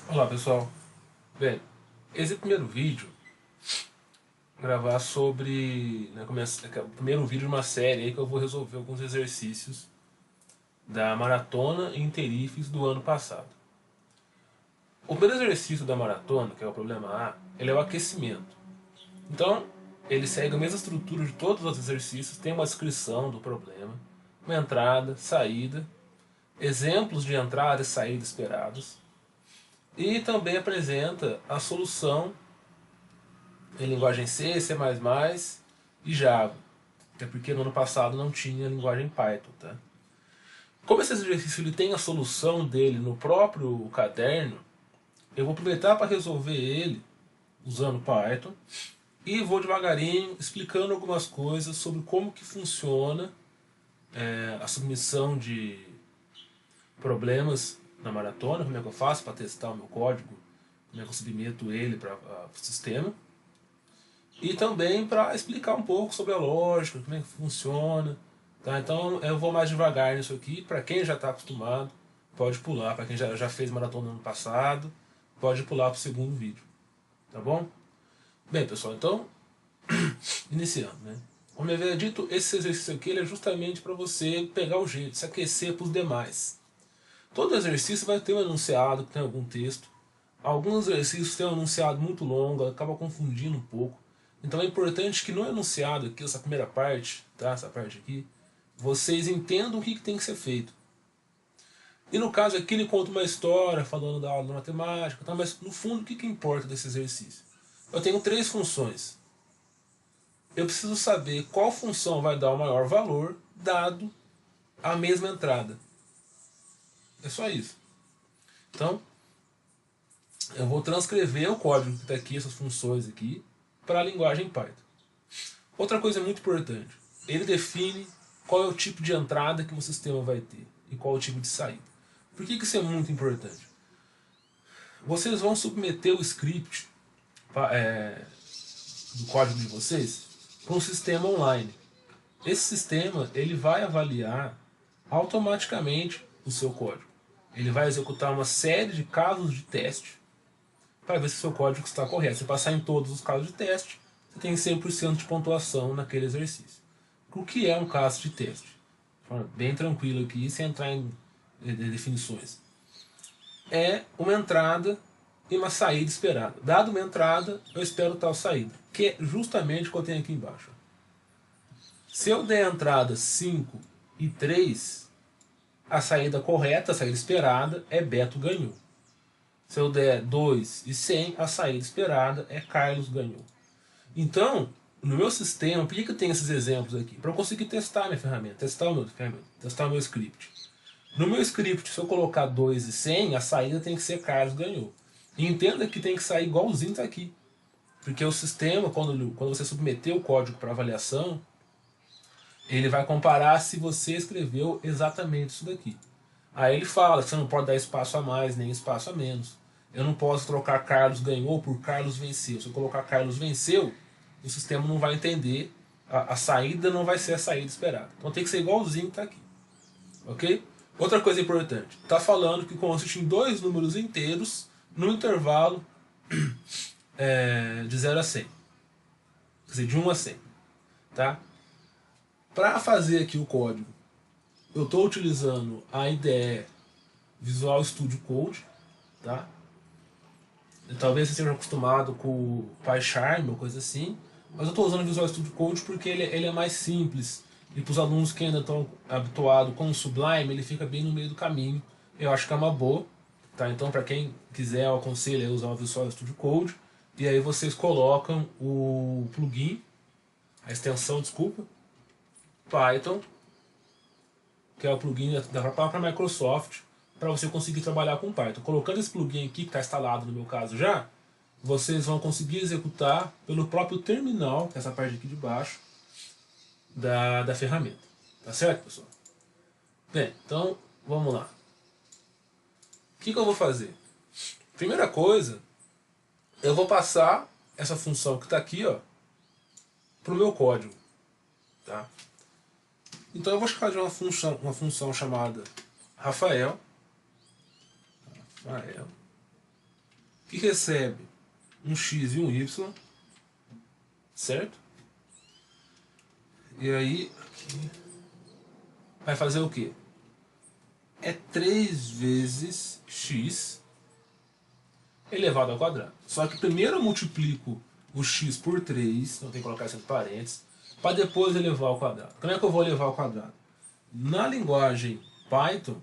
Olá pessoal, bem, esse primeiro vídeo gravar sobre, o primeiro vídeo de uma série aí que eu vou resolver alguns exercícios da maratona Interifes do ano passado. O primeiro exercício da maratona, que é o problema A, ele é o aquecimento. Então, ele segue a mesma estrutura de todos os exercícios, tem uma descrição do problema, uma entrada, saída, exemplos de entrada e saída esperados, e também apresenta a solução em linguagem C, C++ e Java. Até porque no ano passado não tinha linguagem Python. Tá? Como esse exercício ele tem a solução dele no próprio caderno, eu vou aproveitar para resolver ele usando Python e vou devagarinho explicando algumas coisas sobre como que funciona a submissão de problemas na maratona, como é que eu faço para testar o meu código, como é que eu submeto ele para o sistema. E também para explicar um pouco sobre a lógica, como é que funciona. Tá? Então eu vou mais devagar nisso aqui. Para quem já está acostumado, pode pular. Para quem já fez maratona no ano passado, pode pular para o segundo vídeo. Tá bom? Bem, pessoal, então, iniciando. Né? Como eu havia dito, esse exercício aqui ele é justamente para você pegar o jeito, se aquecer para os demais. Todo exercício vai ter um enunciado que tem algum texto. Alguns exercícios têm um enunciado muito longo, acaba confundindo um pouco. Então é importante que no enunciado aqui, essa primeira parte, tá? Essa parte aqui, vocês entendam o que tem que ser feito. E no caso aqui ele conta uma história falando da aula de matemática, tá? Mas no fundo o que importa desse exercício? Eu tenho três funções. Eu preciso saber qual função vai dar o maior valor dado a mesma entrada. É só isso. Então, eu vou transcrever o código que está aqui, essas funções aqui, para a linguagem Python. Outra coisa muito importante, ele define qual é o tipo de entrada que o sistema vai ter e qual é o tipo de saída. Por que isso é muito importante? Vocês vão submeter o script do código de vocês para um sistema online. Esse sistema ele vai avaliar automaticamente o seu código. Ele vai executar uma série de casos de teste para ver se o seu código está correto. Se passar em todos os casos de teste, você tem 100% de pontuação naquele exercício. O que é um caso de teste? De forma bem tranquilo aqui, sem entrar em definições. É uma entrada e uma saída esperada. Dado uma entrada, eu espero tal saída, que é justamente o que eu tenho aqui embaixo. Se eu der a entrada 5 e 3, a saída correta, a saída esperada, é Beto ganhou. Se eu der 2 e 100, a saída esperada é Carlos ganhou. Então, no meu sistema, por que eu tenho esses exemplos aqui? Para eu conseguir testar a minha ferramenta, testar o meu script. No meu script, se eu colocar 2 e 100, a saída tem que ser Carlos ganhou. E entenda que tem que sair igualzinho está aqui. Porque o sistema, quando você submeter o código para avaliação, ele vai comparar se você escreveu exatamente isso daqui. Aí ele fala que você não pode dar espaço a mais nem espaço a menos. Eu não posso trocar Carlos ganhou por Carlos venceu. Se eu colocar Carlos venceu, o sistema não vai entender, a saída não vai ser a saída esperada. Então tem que ser igualzinho que está aqui. Ok? Outra coisa importante, está falando que consiste em dois números inteiros no intervalo de 0 a 100. Quer dizer, de 1 a 100. Tá? Para fazer aqui o código, eu estou utilizando a IDE Visual Studio Code. Tá? Talvez você esteja acostumado com o PyCharm ou coisa assim, mas eu estou usando o Visual Studio Code porque ele é mais simples. E para os alunos que ainda estão habituados com o Sublime, ele fica bem no meio do caminho. Eu acho que é uma boa. Tá? Então, para quem quiser, eu aconselho a usar o Visual Studio Code. E aí vocês colocam o plugin, a extensão, desculpa, Python, que é o plugin da própria Microsoft, para você conseguir trabalhar com Python. Colocando esse plugin aqui, que está instalado no meu caso já, vocês vão conseguir executar pelo próprio terminal, que é essa parte aqui de baixo, da ferramenta. Tá certo, pessoal? Bem, então vamos lá. O que eu vou fazer? Primeira coisa, eu vou passar essa função que está aqui para o meu código. Tá? Então eu vou chamar de uma função chamada Rafael. que recebe um x e um y, certo? E aí aqui vai fazer o quê? É 3 vezes x elevado ao quadrado. Só que primeiro eu multiplico o x por 3, então tem que colocar isso entre parênteses, para depois elevar ao quadrado. Como é que eu vou elevar ao quadrado? Na linguagem Python,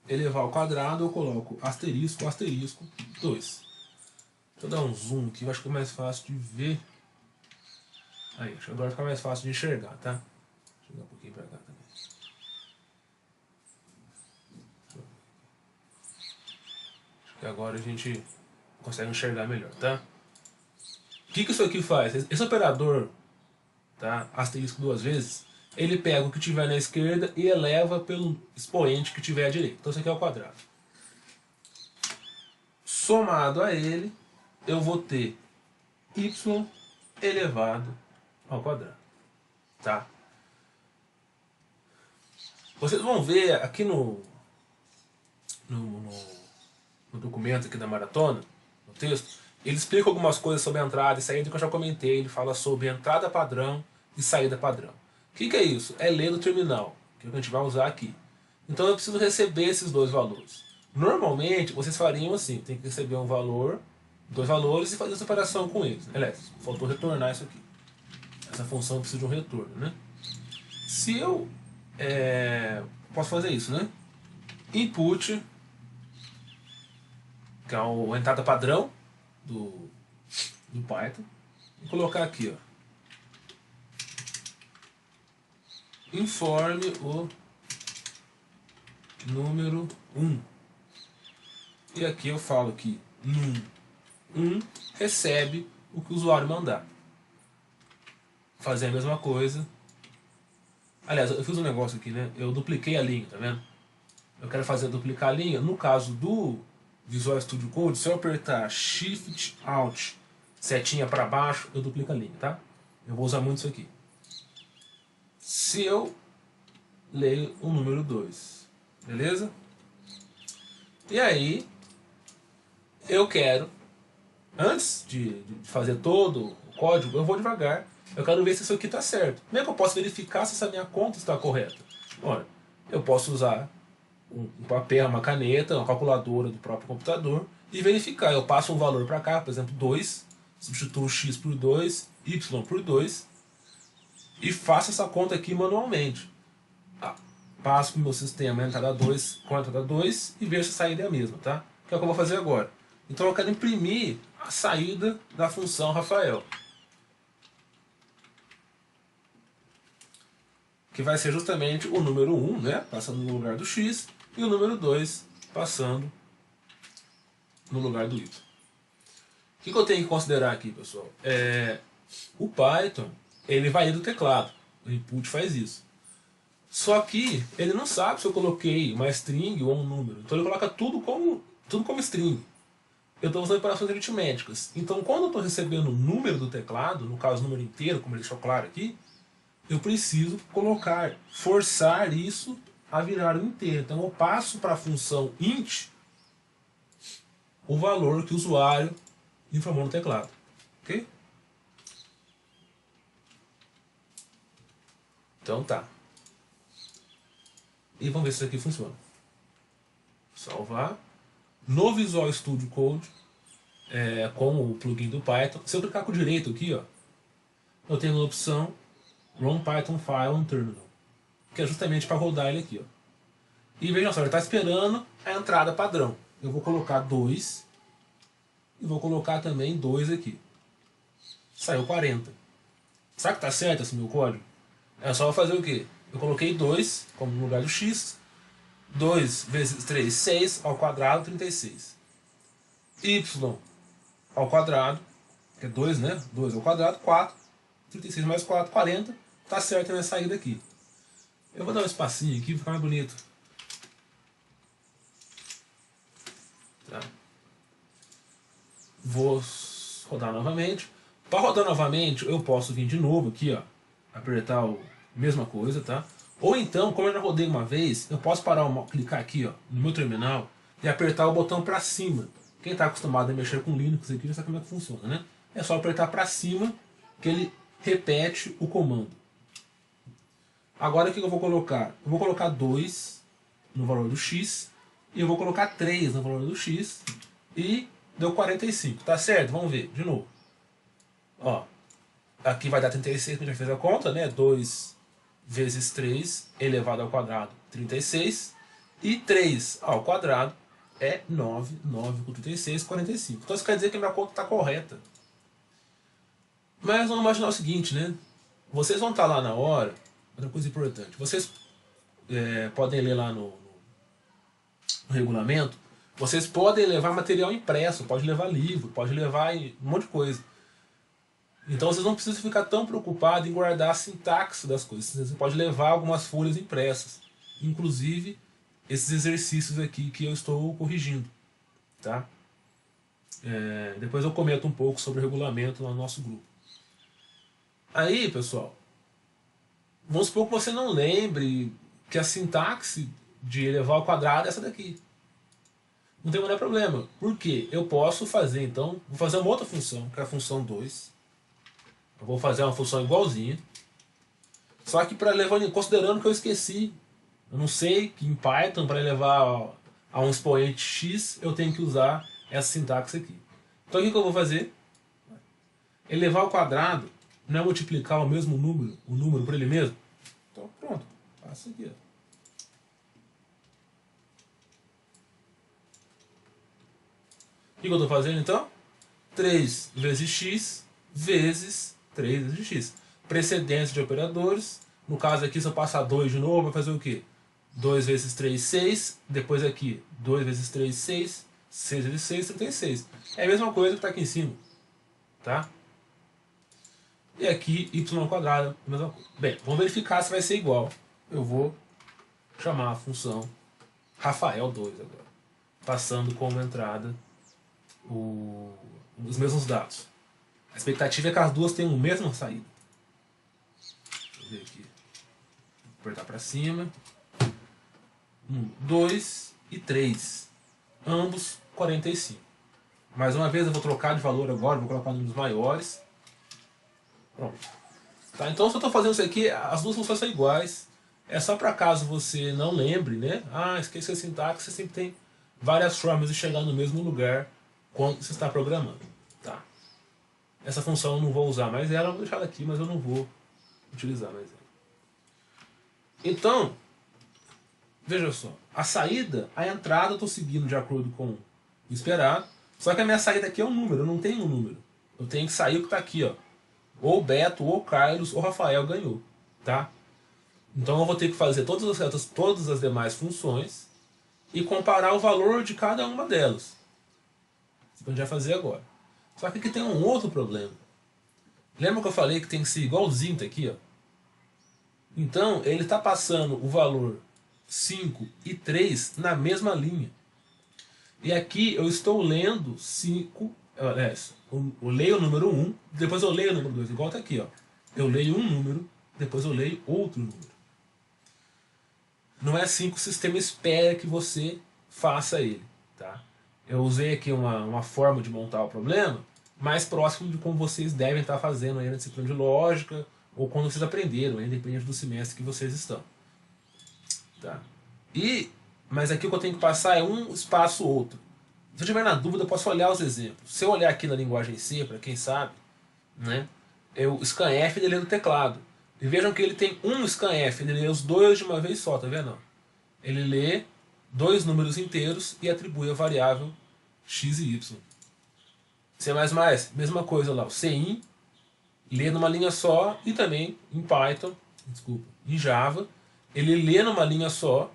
elevar ao quadrado eu coloco asterisco, asterisco, 2. Deixa eu dar um zoom aqui, eu acho que é mais fácil de ver. Aí, acho que agora fica mais fácil de enxergar, tá? Deixa eu dar um pouquinho para cá também. Acho que agora a gente consegue enxergar melhor, tá? O que isso aqui faz? Esse operador, tá, asterisco 2 vezes, ele pega o que tiver na esquerda e eleva pelo expoente que tiver à direita. Então isso aqui é o quadrado. Somado a ele, eu vou ter y elevado ao quadrado. Tá? Vocês vão ver aqui no documento aqui da maratona, no texto, ele explica algumas coisas sobre a entrada e saída que eu já comentei. Ele fala sobre entrada padrão e saída padrão. O que é isso? É ler do terminal, que é o que a gente vai usar aqui. Então eu preciso receber esses dois valores. Normalmente vocês fariam assim, tem que receber um valor, dois valores e fazer essa operação com eles. Aliás, faltou retornar isso aqui. Essa função precisa de um retorno, né? Se eu posso fazer isso, né? Input, que é a entrada padrão do Python, vou colocar aqui, ó, informe o número 1. E aqui eu falo que num1 recebe o que o usuário mandar. Fazer a mesma coisa. Aliás, eu fiz um negócio aqui, né? Eu dupliquei a linha, tá vendo? Eu quero fazer duplicar a linha. No caso do Visual Studio Code, se eu apertar Shift Alt, setinha para baixo, eu duplico a linha, tá? Eu vou usar muito isso aqui. Se eu leio o número 2, beleza? E aí, eu quero, antes de fazer todo o código, eu vou devagar. Eu quero ver se isso aqui está certo. Como é que eu posso verificar se essa minha conta está correta? Olha, eu posso usar um papel, uma caneta, uma calculadora do próprio computador e verificar. Eu passo um valor para cá, por exemplo, 2, substituo x por 2, y por 2 e faço essa conta aqui manualmente. Passo para o meu sistema a entrada 2 com a entrada 2 e vejo se a saída é a mesma, tá? Que é o que eu vou fazer agora. Então eu quero imprimir a saída da função Rafael, que vai ser justamente o número 1, né, passando no lugar do x, e o número 2 passando no lugar do y. O que eu tenho que considerar aqui, pessoal? O Python, ele vai do teclado. O input faz isso. Só que ele não sabe se eu coloquei uma string ou um número. Então ele coloca tudo como string. Eu estou usando operações aritméticas. Então quando eu estou recebendo o número do teclado, no caso o número inteiro, como ele deixou claro aqui, eu preciso forçar isso a virar um inteiro. Então eu passo para a função int o valor que o usuário informou no teclado. Ok? Então tá. E vamos ver se isso aqui funciona. Salvar. No Visual Studio Code, com o plugin do Python, se eu clicar com o direito aqui, ó, eu tenho a opção Run Python File on Terminal, que é justamente para rodar ele aqui, ó. E vejam só, ele está esperando a entrada padrão. Eu vou colocar 2 e vou colocar também 2 aqui. Saiu 40. Será que está certo esse meu código? É só fazer o quê? Eu coloquei 2 como no lugar do x. 2 vezes 3, 6 ao quadrado, 36. Y ao quadrado, que é 2, né? 2 ao quadrado, 4. 36 mais 4, 40. Tá certo a minha saída aqui. Eu vou dar um espacinho aqui para ficar mais bonito. Tá. Vou rodar novamente. Para rodar novamente, eu posso vir de novo aqui, ó, apertar a mesma coisa, tá? Ou então, como eu já rodei uma vez, eu posso clicar aqui, ó, no meu terminal e apertar o botão para cima, Quem está acostumado a mexer com Linux aqui já sabe como é que funciona, né? É só apertar para cima que ele repete o comando. Agora o que eu vou colocar? Eu vou colocar 2 no valor do x e eu vou colocar 3 no valor do x e deu 45, tá certo? Vamos ver de novo. Ó, aqui vai dar 36, que a gente já fez a conta, né? 2 vezes 3 elevado ao quadrado, 36. E 3 ao quadrado é 9. 9 com 36, 45. Então isso quer dizer que a minha conta está correta. Mas vamos imaginar o seguinte, né? Vocês vão estar lá na hora, outra coisa importante, vocês podem ler lá no regulamento, vocês podem levar material impresso, pode levar livro, pode levar um monte de coisa. Então vocês não precisam ficar tão preocupados em guardar a sintaxe das coisas. Você pode levar algumas folhas impressas, inclusive esses exercícios aqui que eu estou corrigindo. Tá? Depois eu comento um pouco sobre o regulamento no nosso grupo. Aí, pessoal, vamos supor que você não lembre que a sintaxe de elevar ao quadrado é essa daqui. Não tem o menor problema. Por quê? Eu posso fazer, então, vou fazer uma outra função, que é a função 2. Eu vou fazer uma função igualzinha. Só que considerando que eu esqueci, eu não sei que em Python, para elevar a um expoente x, eu tenho que usar essa sintaxe aqui. Então o que eu vou fazer? Elevar ao quadrado não é multiplicar o mesmo número, o número por ele mesmo? Então pronto, faço aqui. Ó. O que eu estou fazendo então? 3 vezes x vezes 3 vezes x. Precedência de operadores. No caso aqui, se eu passar 2 de novo, vai fazer o quê? 2 vezes 3, 6. Depois aqui, 2 vezes 3, 6. 6 vezes 6, 36. É a mesma coisa que está aqui em cima. Tá? E aqui, y ao quadrado, a mesma coisa. Bem, vamos verificar se vai ser igual. Eu vou chamar a função Rafael2 agora. Passando como entrada os mesmos dados. A expectativa é que as duas tenham a mesma saída. Deixa eu ver aqui. Vou apertar para cima. 1, 2 e 3. Ambos 45. Mais uma vez eu vou trocar de valor agora, vou colocar números maiores. Pronto. Tá, então se eu estou fazendo isso aqui, as duas funções são iguais. É só para caso você não lembre, né? Ah, esqueci a sintaxe, você sempre tem várias formas de chegar no mesmo lugar quando você está programando. Tá. Essa função eu não vou usar mais ela, vou deixar ela aqui, mas eu não vou utilizar mais ela. Então, veja só, a saída, a entrada eu estou seguindo de acordo com o esperado, só que a minha saída aqui é um número, eu não tenho um número. Eu tenho que sair o que está aqui, ó. Ou Beto, ou Carlos, ou Rafael ganhou. Tá? Então eu vou ter que fazer todas as demais funções e comparar o valor de cada uma delas. Isso que a gente vai fazer agora. Só que aqui tem um outro problema. Lembra que eu falei que tem que ser igualzinho tá aqui? Ó? Então ele está passando o valor 5 e 3 na mesma linha. E aqui eu estou lendo 5... eu leio o número 1, depois eu leio o número 2. Igual está aqui. Ó. Eu leio um número, depois eu leio outro número. Não é assim que o sistema espera que você faça ele. Tá? Eu usei aqui uma forma de montar o problema mais próximo de como vocês devem estar fazendo aí na disciplina de lógica ou quando vocês aprenderam, independente do semestre que vocês estão. Tá? Mas aqui o que eu tenho que passar é um espaço ou outro. Se eu tiver na dúvida, eu posso olhar os exemplos. Se eu olhar aqui na linguagem C, para quem sabe, né, o scanf ele lê no teclado. E vejam que ele tem um scanf, ele lê os dois de uma vez só, tá vendo? Ele lê dois números inteiros e atribui a variável x e y. C++, mesma coisa lá. O cin lê numa linha só e também em Python, em Java, ele lê numa linha só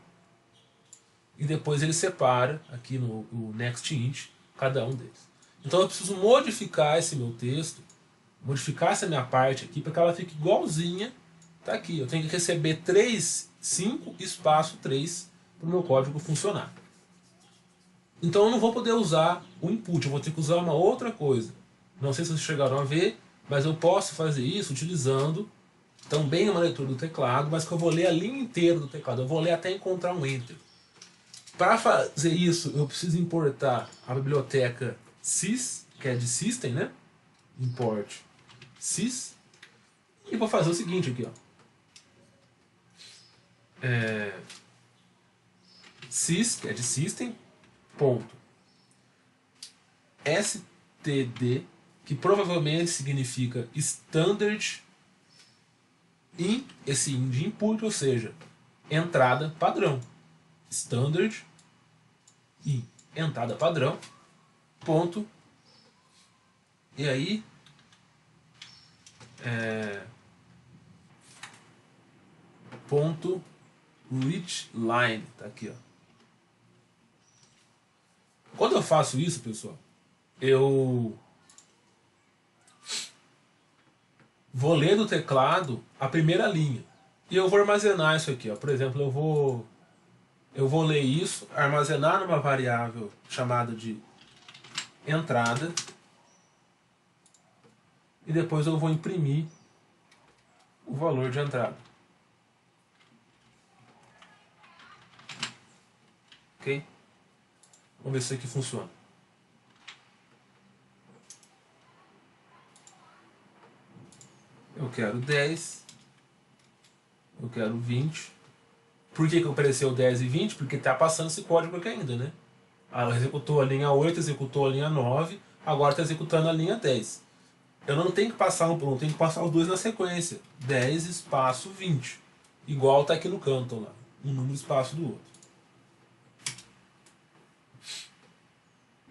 e depois ele separa aqui no nextInt cada um deles. Então eu preciso modificar esse meu texto, modificar essa minha parte aqui para que ela fique igualzinha. Tá aqui, eu tenho que receber 5 espaço 3 para o meu código funcionar. Então eu não vou poder usar o input, eu vou ter que usar uma outra coisa. Não sei se vocês chegaram a ver, mas eu posso fazer isso utilizando também uma leitura do teclado, mas que eu vou ler a linha inteira do teclado. Eu vou ler até encontrar um Enter. Para fazer isso, eu preciso importar a biblioteca sys, que é de system, né? Import sys. E vou fazer o seguinte aqui, ó. Sys, que é de system, ponto std, que provavelmente significa standard in, esse in de input, ou seja, entrada padrão. Standard in, entrada padrão, ponto. E aí, ponto reach line, tá aqui, ó. Quando eu faço isso, pessoal, eu vou ler do teclado a primeira linha e eu vou armazenar isso aqui, ó. Por exemplo, eu vou ler isso, armazenar numa variável chamada de entrada e depois eu vou imprimir o valor de entrada. Ok? Vamos ver se isso aqui funciona. Eu quero 10. Eu quero 20. Por que apareceu 10 e 20? Porque está passando esse código aqui ainda, né? Ela executou a linha 8, executou a linha 9, agora está executando a linha 10. Eu não tenho que passar um por um, tenho que passar os dois na sequência. 10 espaço 20. Igual está aqui no canto lá. Um número espaço do outro.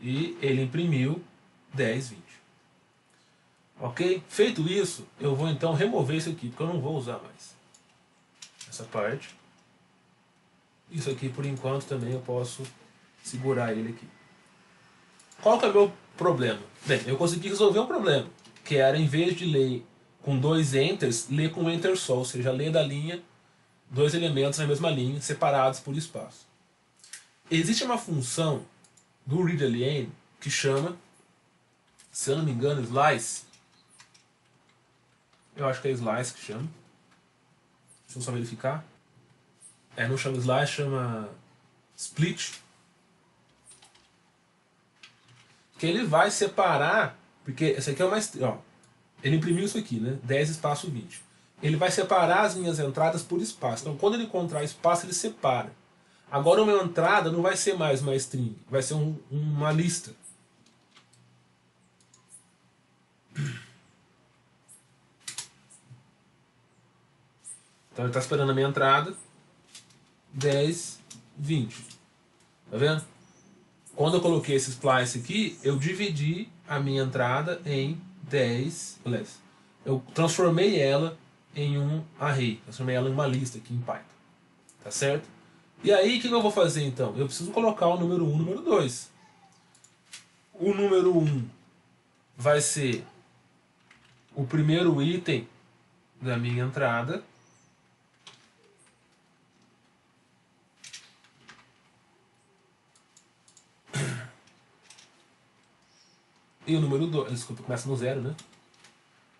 E ele imprimiu 10, 20. Ok? Feito isso, eu vou então remover isso aqui, porque eu não vou usar mais essa parte. Isso aqui, por enquanto, também eu posso segurar ele aqui. Qual que é o meu problema? Bem, eu consegui resolver um problema, que era, em vez de ler com 2 enters, ler com um enter só, ou seja, ler da linha 2 elementos na mesma linha, separados por espaço. Existe uma função do readLN que chama, se eu não me engano, slice. Eu acho que é slice que chama. Deixa eu só verificar. Não chama slice, chama split. Que ele vai separar, porque esse aqui é o mais... Ó, ele imprimiu isso aqui, né? 10 espaço 20. Ele vai separar as minhas entradas por espaço. Então, quando ele encontrar espaço, ele separa. Agora, uma entrada não vai ser mais uma string, vai ser uma lista. Então, ele está esperando a minha entrada. 10, 20. Tá vendo? Quando eu coloquei esse splice aqui, eu dividi a minha entrada em 10. Eu transformei ela em um array. Transformei ela em uma lista aqui em Python. Tá certo? E aí, o que eu vou fazer então? Eu preciso colocar o número 1 e o número 2. O número 1 vai ser o primeiro item da minha entrada. E o número 2, desculpa, começa no 0, né?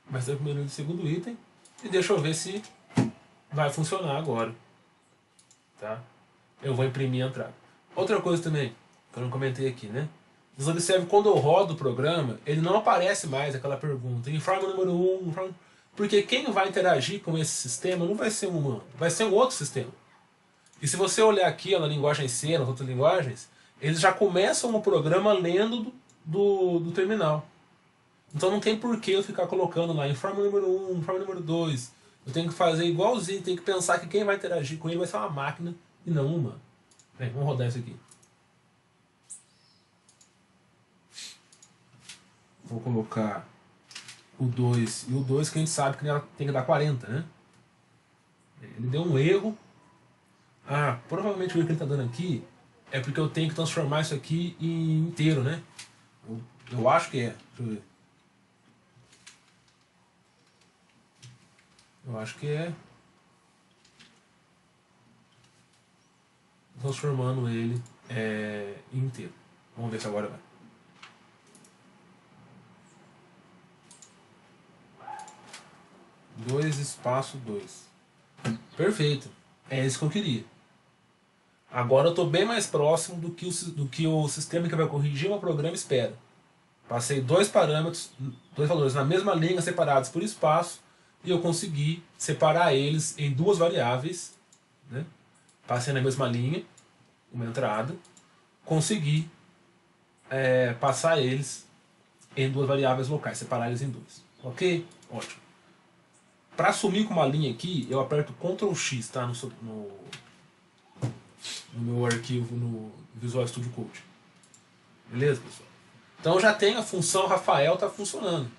Começa o primeiro e o segundo item. E deixa eu ver se vai funcionar agora. Tá? Eu vou imprimir a entrada. Outra coisa também, que eu não comentei aqui, né? Vocês observam, quando eu rodo o programa, ele não aparece mais aquela pergunta. Informa o número 1, informa... Porque quem vai interagir com esse sistema não vai ser um humano, vai ser um outro sistema. E se você olhar aqui ó, na linguagem C, nas outras linguagens, eles já começam o programa lendo do terminal. Então não tem por que eu ficar colocando lá informa o número 1, informa o número 2. Eu tenho que fazer igualzinho, tenho que pensar que quem vai interagir com ele vai ser uma máquina e não um humano. Bem, vamos rodar isso aqui. Vou colocar o 2 e o 2 que a gente sabe que tem que dar 40, né? Ele deu um erro. Ah, provavelmente o erro que ele está dando aqui é porque eu tenho que transformar isso aqui em inteiro, né? Eu acho que é. Deixa eu ver. Eu acho que é. Transformando ele em inteiro. Vamos ver se agora vai. Dois espaço 2. Perfeito. É isso que eu queria. Agora eu estou bem mais próximo do que o sistema que vai corrigir o meu programa espera. Passei dois parâmetros, dois valores na mesma linha separados por espaço e eu consegui separar eles em duas variáveis, né? Passei na mesma linha, uma entrada, consegui passar eles em duas variáveis locais, separar eles em dois. Ok? Ótimo. Para assumir com uma linha aqui, eu aperto Ctrl X, tá? No meu arquivo no Visual Studio Code. Beleza, pessoal? Então já tem a função Rafael está funcionando.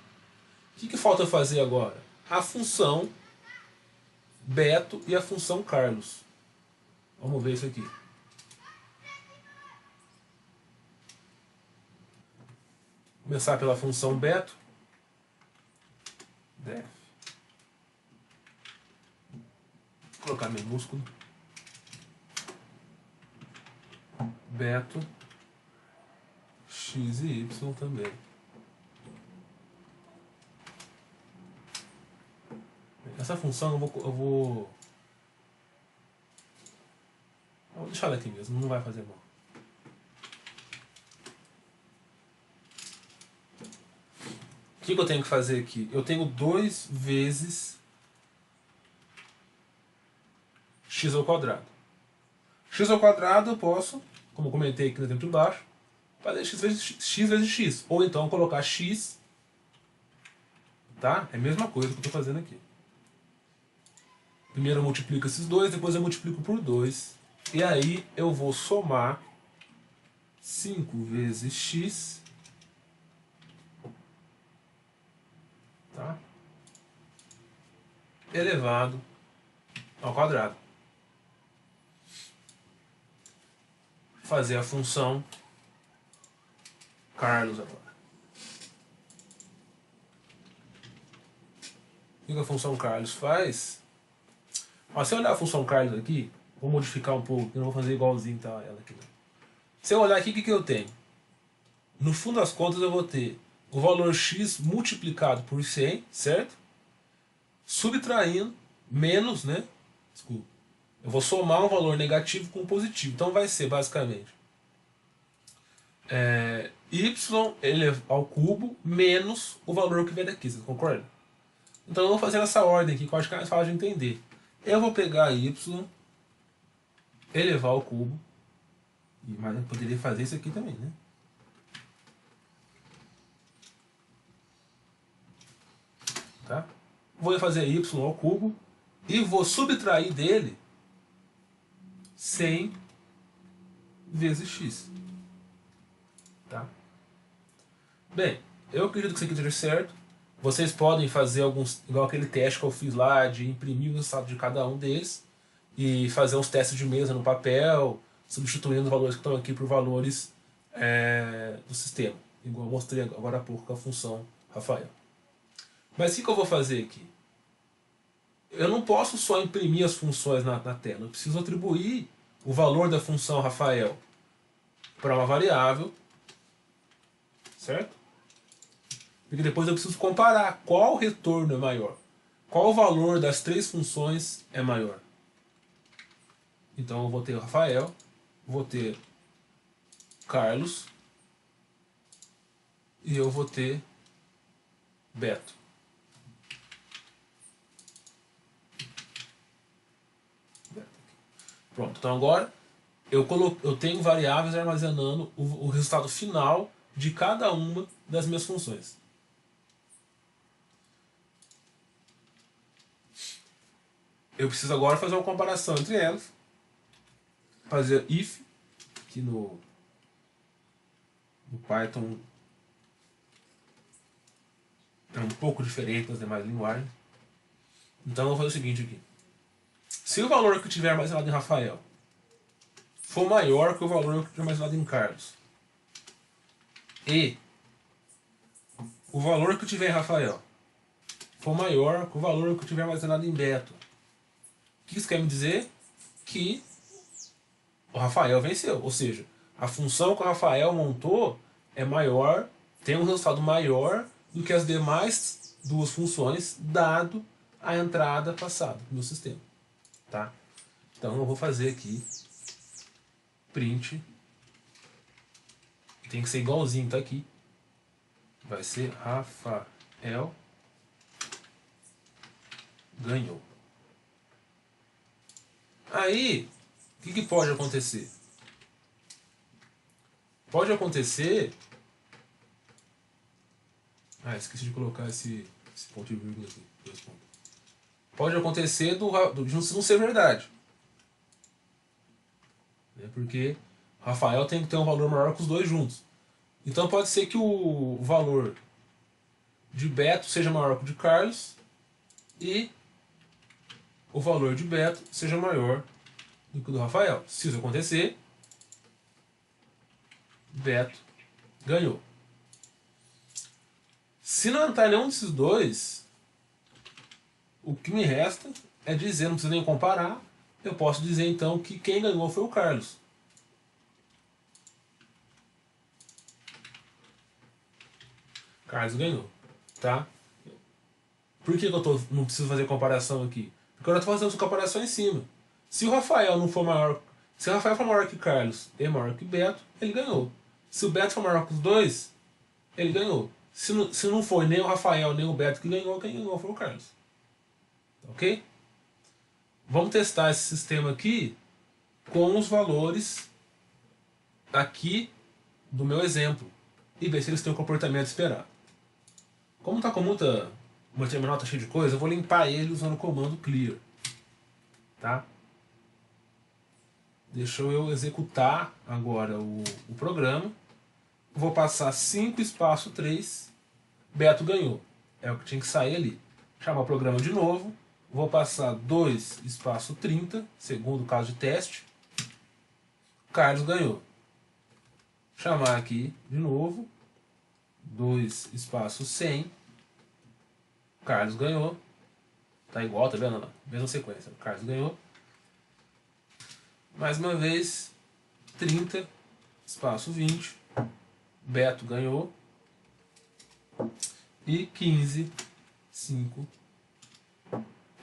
O que falta fazer agora? A função Beto e a função Carlos. Vamos ver isso aqui. Começar pela função Beto. Def. Vou colocar minúsculo. Beto. X e Y também. Essa função eu vou deixar ela aqui mesmo, não vai fazer mal. O que eu tenho que fazer aqui? Eu tenho 2 vezes x ao quadrado. X ao quadrado eu posso, como eu comentei aqui no exemplo de baixo, fazer x vezes x. Ou então colocar x, tá? É a mesma coisa que eu estou fazendo aqui. Primeiro eu multiplico esses dois, depois eu multiplico por 2. E aí eu vou somar 5 vezes x, tá? Elevado ao quadrado. Fazer a função Carlos agora. O que a função Carlos faz? Ó, se eu olhar a função Carlos aqui, vou modificar um pouco, eu não vou fazer igualzinho tá ela aqui. Não. Se eu olhar aqui, o que eu tenho? No fundo das contas eu vou ter o valor x multiplicado por 100, certo? Subtraindo, menos, né? Desculpa. Eu vou somar um valor negativo com um positivo. Então vai ser basicamente y ao cubo menos o valor que vem daqui, você concorda? Então eu vou fazer essa ordem aqui, que eu acho que é mais fácil de entender. Eu vou pegar y, elevar ao cubo, mas eu poderia fazer isso aqui também, né? Tá? Vou fazer y ao cubo e vou subtrair dele 100 vezes x. Tá? Bem, eu acredito que isso aqui esteja certo. Vocês podem fazer alguns, igual aquele teste que eu fiz lá, de imprimir o resultado de cada um deles e fazer uns testes de mesa no papel, substituindo os valores que estão aqui por valores do sistema. Igual eu mostrei agora há pouco com a função Rafael. Mas o que eu vou fazer aqui? Eu não posso só imprimir as funções na tela. Eu preciso atribuir o valor da função Rafael para uma variável, certo? Porque depois eu preciso comparar qual retorno é maior. Qual o valor das 3 funções é maior. Então eu vou ter o Rafael, vou ter Carlos e eu vou ter Beto. Pronto, então agora eu tenho variáveis armazenando o resultado final de cada uma das minhas funções. Eu preciso agora fazer uma comparação entre elas. Fazer if, que no Python é um pouco diferente das demais linguagens. Então eu vou fazer o seguinte aqui. Se o valor que eu tiver armazenado em Rafael for maior que o valor que eu tiver armazenado em Carlos, e o valor que eu tiver em Rafael for maior que o valor que eu tiver armazenado em Beto, o que isso quer me dizer? Que o Rafael venceu. Ou seja, a função que o Rafael montou é maior, tem um resultado maior do que as demais 2 funções, dado a entrada passada no meu sistema. Tá? Então eu vou fazer aqui print, tem que ser igualzinho, tá aqui. Vai ser Rafael ganhou. Aí, o que pode acontecer? Pode acontecer... esqueci de colocar esse ponto e vírgula aqui. 2 pontos. Pode acontecer de não ser verdade. Porque Rafael tem que ter um valor maior que os dois juntos. Então pode ser que o valor de Beto seja maior que o de Carlos e o valor de Beto seja maior do que o do Rafael. Se isso acontecer, Beto ganhou. Se não entrar nenhum desses dois, o que me resta é dizer, não precisa nem comparar, eu posso dizer então que quem ganhou foi o Carlos. Carlos ganhou, tá? Por que eu não preciso fazer comparação aqui? Porque eu estou fazendo essa comparação em cima. Se o Rafael não for maior, se o Rafael for maior que Carlos e maior que Beto, ele ganhou. Se o Beto for maior que os dois, ele ganhou. Se não for nem o Rafael nem o Beto que ganhou, quem ganhou foi o Carlos. Ok? Vamos testar esse sistema aqui com os valores aqui do meu exemplo e ver se eles têm o comportamento esperado. Como está com uma terminal tá cheio de coisa, eu vou limpar ele usando o comando clear. Tá? Deixa eu executar agora o programa. Vou passar 5 espaço 3. Beto ganhou. É o que tinha que sair ali. Chamar o programa de novo. Vou passar 2 espaço 30, segundo caso de teste. Carlos ganhou. Chamar aqui de novo. 2 espaço 100. Carlos ganhou. Tá igual, tá vendo? Mesma sequência. Carlos ganhou. Mais uma vez. 30 espaço 20. Beto ganhou. E 15, 5.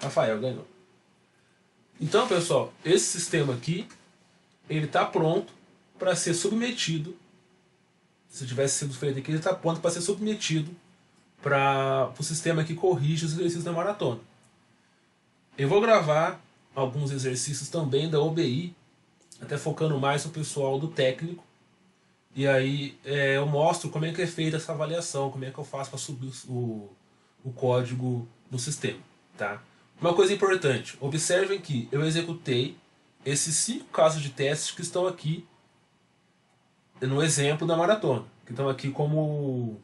Rafael ganhou. Então, pessoal, esse sistema aqui, ele está pronto para ser submetido. Se tivesse sido feito aqui, ele está pronto para ser submetido para o sistema que corrige os exercícios da maratona. Eu vou gravar alguns exercícios também da OBI, até focando mais no pessoal do técnico. E aí eu mostro como é que é feita essa avaliação, como é que eu faço para subir o código no sistema. Tá? Uma coisa importante, observem que eu executei esses 5 casos de testes que estão aqui no exemplo da maratona, que estão aqui como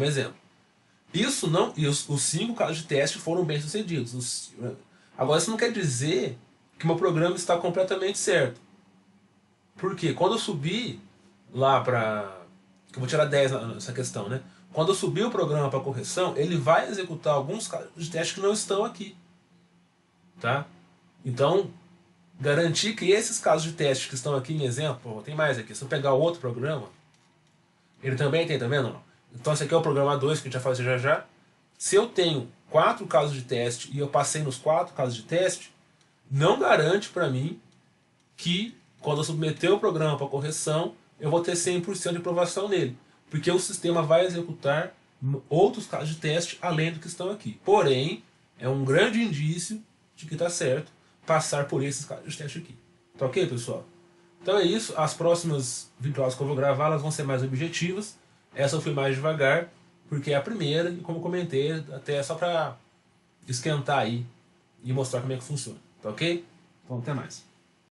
exemplo. Isso não, e os 5 casos de teste foram bem sucedidos. Agora isso não quer dizer que o meu programa está completamente certo. Porque quando eu subir lá para... eu vou tirar 10 nessa questão, né? Quando eu subir o programa para correção, ele vai executar alguns casos de teste que não estão aqui. Tá? Então, garantir que esses casos de teste que estão aqui em exemplo, tem mais aqui, se eu pegar outro programa, ele também tem, tá vendo? Então esse aqui é o programa 2 que a gente vai fazer já já. Se eu tenho 4 casos de teste e eu passei nos 4 casos de teste, não garante para mim que quando eu submeter o programa para correção, eu vou ter 100% de aprovação nele. Porque o sistema vai executar outros casos de teste além do que estão aqui. Porém, é um grande indício de que está certo passar por esses casos de teste aqui. Tá ok, pessoal? Então é isso. As próximas videoaulas que eu vou gravar, elas vão ser mais objetivas. Essa eu fui mais devagar, porque é a primeira, e como comentei, até só para esquentar aí e mostrar como é que funciona. Tá ok? Então até mais.